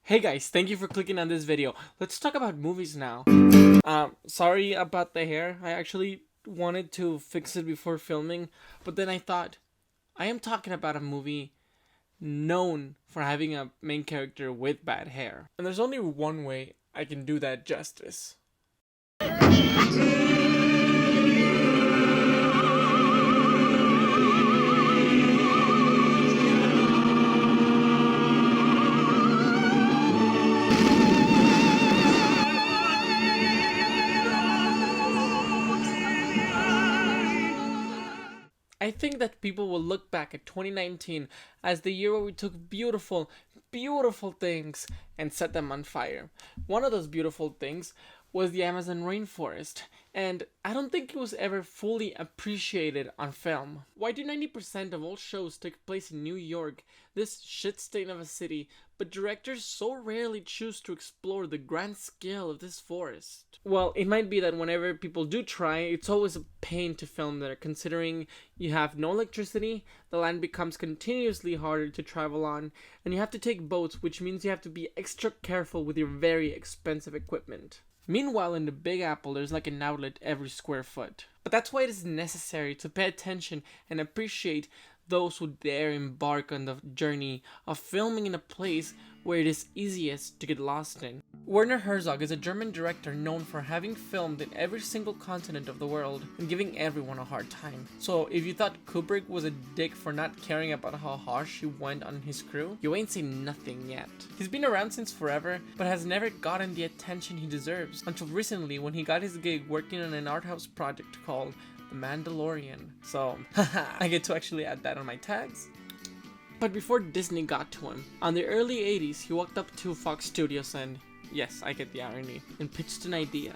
Hey guys, thank you for clicking on this video. Let's talk about movies now. Sorry about the hair. I actually wanted to fix it before filming, but then I thought, I am talking about a movie known for having a main character with bad hair. And there's only one way I can do that justice. I think that people will look back at 2019 as the year where we took beautiful, beautiful things and set them on fire. One of those beautiful things was the Amazon rainforest, and I don't think it was ever fully appreciated on film. Why do 90% of all shows take place in New York, this shit stain of a city, but directors so rarely choose to explore the grand scale of this forest? Well, it might be that whenever people do try, it's always a pain to film there, considering you have no electricity, the land becomes continuously harder to travel on, and you have to take boats, which means you have to be extra careful with your very expensive equipment. Meanwhile, in the Big Apple, there's like an outlet every square foot. But that's why it is necessary to pay attention and appreciate those who dare embark on the journey of filming in a place where it is easiest to get lost in. Werner Herzog is a German director known for having filmed in every single continent of the world and giving everyone a hard time. So if you thought Kubrick was a dick for not caring about how harsh he went on his crew, you ain't seen nothing yet. He's been around since forever, but has never gotten the attention he deserves, until recently when he got his gig working on an art house project called The Mandalorian. So, haha, I get to actually add that on my tags. But before Disney got to him, on the early 80s he walked up to Fox Studios and, yes, I get the irony, and pitched an idea.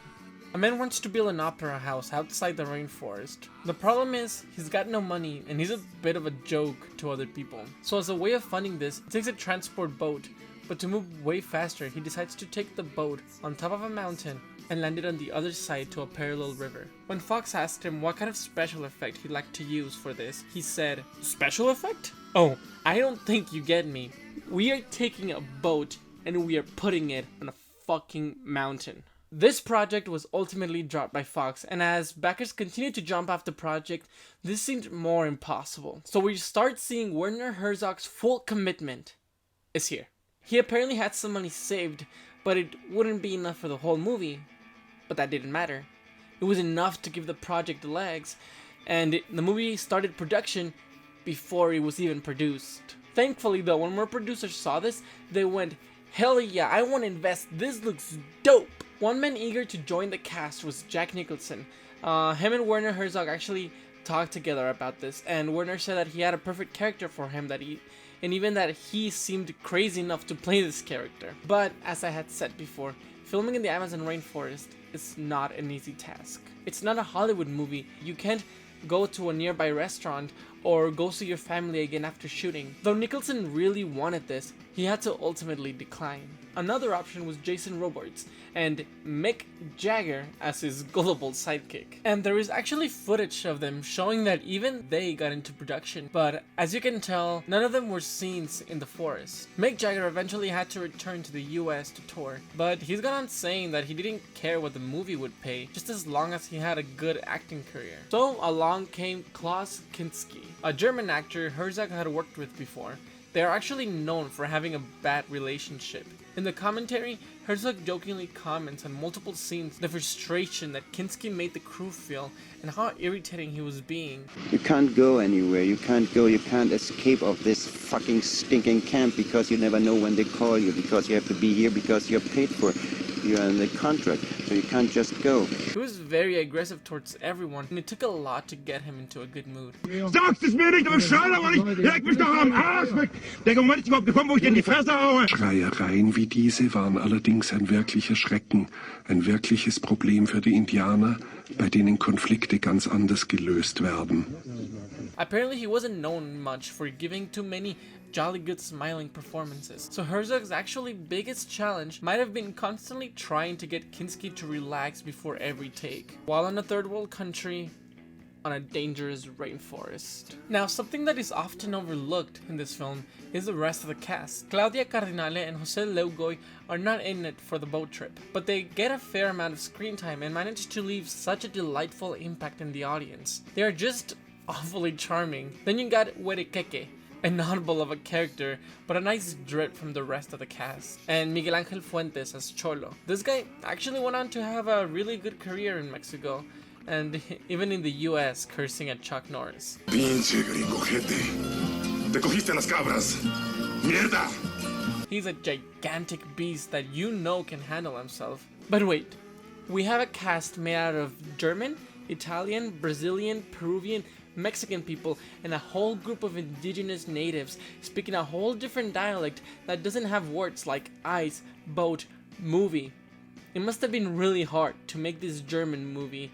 A man wants to build an opera house outside the rainforest. The problem is, he's got no money and he's a bit of a joke to other people. So as a way of funding this, he takes a transport boat, but to move way faster, he decides to take the boat on top of a mountain and landed on the other side to a parallel river. When Fox asked him what kind of special effect he'd like to use for this, he said, "Special effect? Oh, I don't think you get me. We are taking a boat and we are putting it on a fucking mountain." This project was ultimately dropped by Fox, and as backers continued to jump off the project, this seemed more impossible. So we start seeing Werner Herzog's full commitment is here. He apparently had some money saved, but it wouldn't be enough for the whole movie. But that didn't matter. It was enough to give the project legs, and the movie started production before it was even produced. Thankfully though, when more producers saw this, they went, "Hell yeah, I want to invest, this looks dope!" One man eager to join the cast was Jack Nicholson. Him and Werner Herzog actually talked together about this, and Werner said that he had a perfect character for him, and even that he seemed crazy enough to play this character. But as I had said before, filming in the Amazon rainforest is not an easy task. It's not a Hollywood movie. You can't go to a nearby restaurant or go see your family again after shooting. Though Nicholson really wanted this, he had to ultimately decline. Another option was Jason Robards and Mick Jagger as his gullible sidekick. And there is actually footage of them showing that even they got into production, but as you can tell, none of them were scenes in the forest. Mick Jagger eventually had to return to the US to tour, but he's gone on saying that he didn't care what the movie would pay, just as long as he had a good acting career. So along came Klaus Kinski, a German actor Herzog had worked with before. They are actually known for having a bad relationship. In the commentary, Herzog jokingly comments on multiple scenes the frustration that Kinski made the crew feel and how irritating he was being. You can't go anywhere, you can't escape of this fucking stinking camp because you never know when they call you, because you have to be here because you're paid for. You're in the contract, so you can't just go. He was very aggressive towards everyone, and it took a lot to get him into a good mood. Sagst es mir nicht, aber schade, aber nicht. Leg mich doch am Arsch weg. Der Moment ist überhaupt gekommen, wo ich dir in die Fresse haue. Schreiereien wie diese waren allerdings ein wirklicher Schrecken, ein wirkliches Problem für die Indianer, bei denen Konflikte ganz anders gelöst werden. Apparently he wasn't known much for giving too many jolly good smiling performances, so Herzog's actually biggest challenge might have been constantly trying to get Kinski to relax before every take. While in a third world country, on a dangerous rainforest. Now, something that is often overlooked in this film is the rest of the cast. Claudia Cardinale and Jose Leugoy are not in it for the boat trip, but they get a fair amount of screen time and manage to leave such a delightful impact in the audience. They are just awfully charming. Then you got Huerequeque, an oddball of a character, but a nice drip from the rest of the cast. And Miguel Angel Fuentes as Cholo. This guy actually went on to have a really good career in Mexico, and even in the US, cursing at Chuck Norris. Pinche gringo jete. Te cogiste las cabras. Mierda. He's a gigantic beast that you know can handle himself. But wait, we have a cast made out of German, Italian, Brazilian, Peruvian, Mexican people, and a whole group of indigenous natives speaking a whole different dialect that doesn't have words like ice, boat, movie. It must have been really hard to make this German movie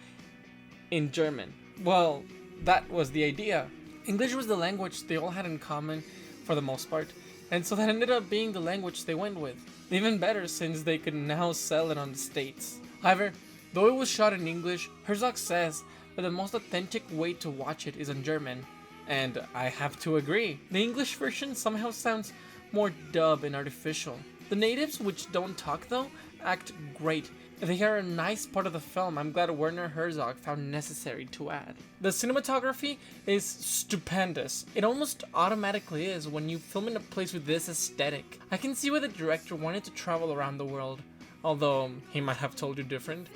in German. Well, that was the idea. English was the language they all had in common for the most part, and so that ended up being the language they went with. Even better since they could now sell it on the States. However, though it was shot in English, Herzog says that the most authentic way to watch it is in German, and I have to agree. The English version somehow sounds more dub and artificial. The natives, which don't talk though, act great. They are a nice part of the film I'm glad Werner Herzog found necessary to add. The cinematography is stupendous. It almost automatically is when you film in a place with this aesthetic. I can see why the director wanted to travel around the world, although he might have told you different.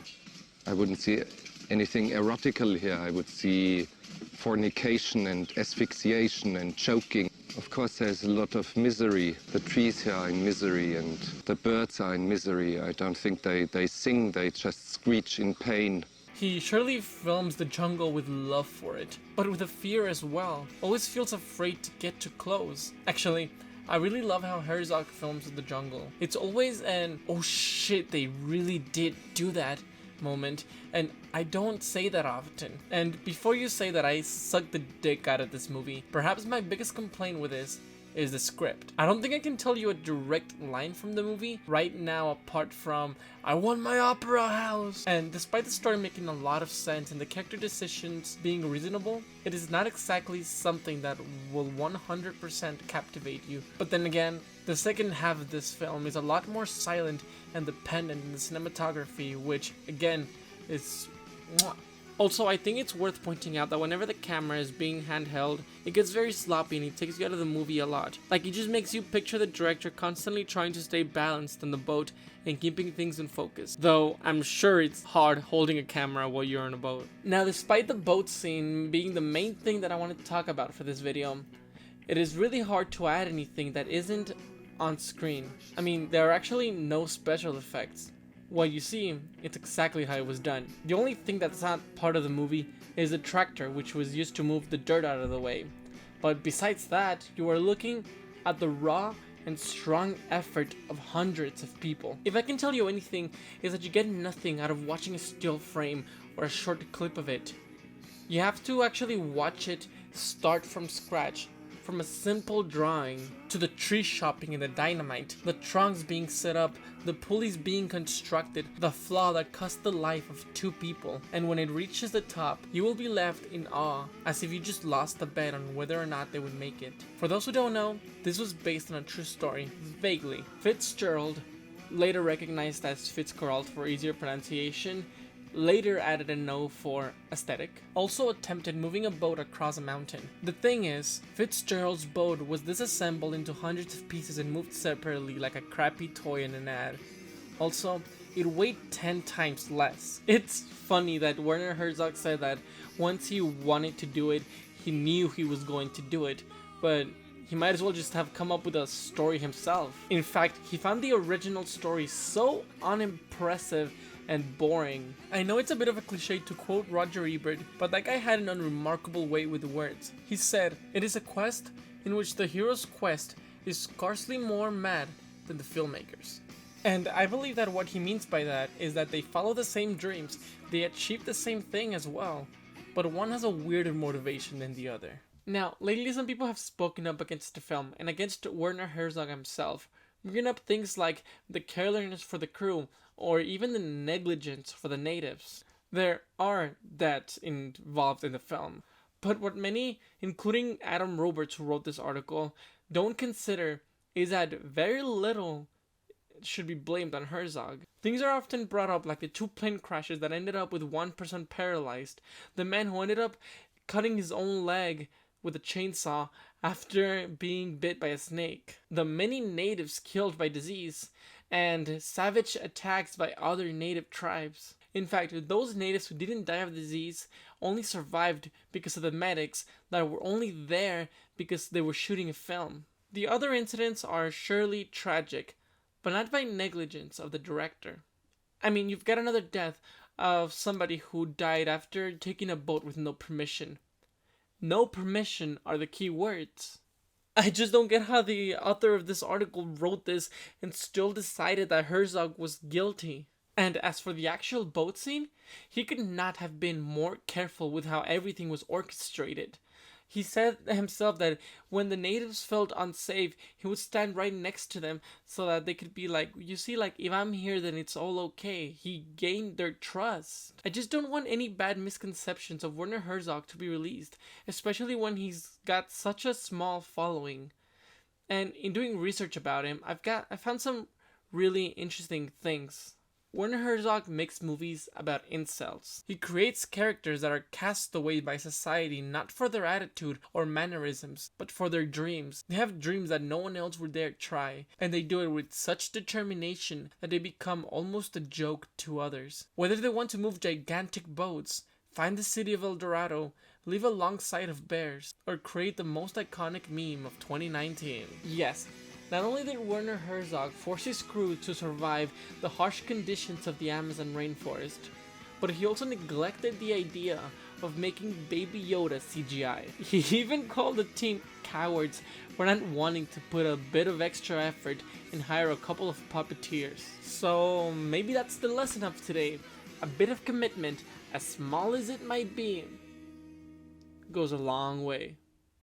I wouldn't see anything erotical here. I would see fornication and asphyxiation and choking. Of course, there's a lot of misery. The trees here are in misery and the birds are in misery. I don't think they sing, they just screech in pain. He surely films the jungle with love for it, but with a fear as well. Always feels afraid to get too close. Actually, I really love how Herzog films the jungle. It's always an, oh shit, they really did do that moment, and I don't say that often. And before you say that I suck the dick out of this movie, perhaps my biggest complaint with this is the script. I don't think I can tell you a direct line from the movie right now apart from, I want my opera house! And despite the story making a lot of sense and the character decisions being reasonable, it is not exactly something that will 100% captivate you. But then again, the second half of this film is a lot more silent and dependent in the cinematography, which again is mwah. Also, I think it's worth pointing out that whenever the camera is being handheld, it gets very sloppy and it takes you out of the movie a lot. Like, it just makes you picture the director constantly trying to stay balanced on the boat and keeping things in focus. Though, I'm sure it's hard holding a camera while you're on a boat. Now, despite the boat scene being the main thing that I wanted to talk about for this video, it is really hard to add anything that isn't on screen. I mean, there are actually no special effects. What you see, it's exactly how it was done. The only thing that's not part of the movie is the tractor, which was used to move the dirt out of the way. But besides that, you are looking at the raw and strong effort of hundreds of people. If I can tell you anything, is that you get nothing out of watching a still frame or a short clip of it. You have to actually watch it start from scratch. From a simple drawing to the tree chopping and the dynamite, the trunks being set up, the pulleys being constructed, the flaw that cost the life of 2 people. And when it reaches the top, you will be left in awe, as if you just lost the bet on whether or not they would make it. For those who don't know, this was based on a true story, vaguely. Fitzgerald, later recognized as Fitzcarraldo for easier pronunciation, later added an O for aesthetic, also attempted moving a boat across a mountain. The thing is, Fitzgerald's boat was disassembled into hundreds of pieces and moved separately like a crappy toy in an ad. Also, it weighed 10 times less. It's funny that Werner Herzog said that once he wanted to do it, he knew he was going to do it, but he might as well just have come up with a story himself. In fact, he found the original story so unimpressive and boring. I know it's a bit of a cliche to quote Roger Ebert, but that guy had an unremarkable way with words. He said, "It is a quest in which the hero's quest is scarcely more mad than the filmmakers." And I believe that what he means by that is that they follow the same dreams, they achieve the same thing as well, but one has a weirder motivation than the other. Now, lately some people have spoken up against the film and against Werner Herzog himself, bringing up things like the carelessness for the crew, or even the negligence for the natives. There are deaths involved in the film, but what many, including Adam Roberts who wrote this article, don't consider is that very little should be blamed on Herzog. Things are often brought up like the 2 plane crashes that ended up with one person paralyzed, the man who ended up cutting his own leg with a chainsaw after being bit by a snake, the many natives killed by disease, and savage attacks by other native tribes. In fact, those natives who didn't die of disease only survived because of the medics that were only there because they were shooting a film. The other incidents are surely tragic, but not by negligence of the director. I mean, you've got another death of somebody who died after taking a boat with no permission. No permission are the key words. I just don't get how the author of this article wrote this and still decided that Herzog was guilty. And as for the actual boat scene, he could not have been more careful with how everything was orchestrated. He said himself that when the natives felt unsafe, he would stand right next to them so that they could be like, you see, like, if I'm here, then it's all okay. He gained their trust. I just don't want any bad misconceptions of Werner Herzog to be released, especially when he's got such a small following. And in doing research about him, I found some really interesting things. Werner Herzog makes movies about incels. He creates characters that are cast away by society not for their attitude or mannerisms, but for their dreams. They have dreams that no one else would dare try, and they do it with such determination that they become almost a joke to others. Whether they want to move gigantic boats, find the city of El Dorado, live alongside of bears, or create the most iconic meme of 2019. Yes, not only did Werner Herzog force his crew to survive the harsh conditions of the Amazon rainforest, but he also neglected the idea of making Baby Yoda CGI. He even called the team cowards for not wanting to put a bit of extra effort and hire a couple of puppeteers. So maybe that's the lesson of today. A bit of commitment, as small as it might be, goes a long way.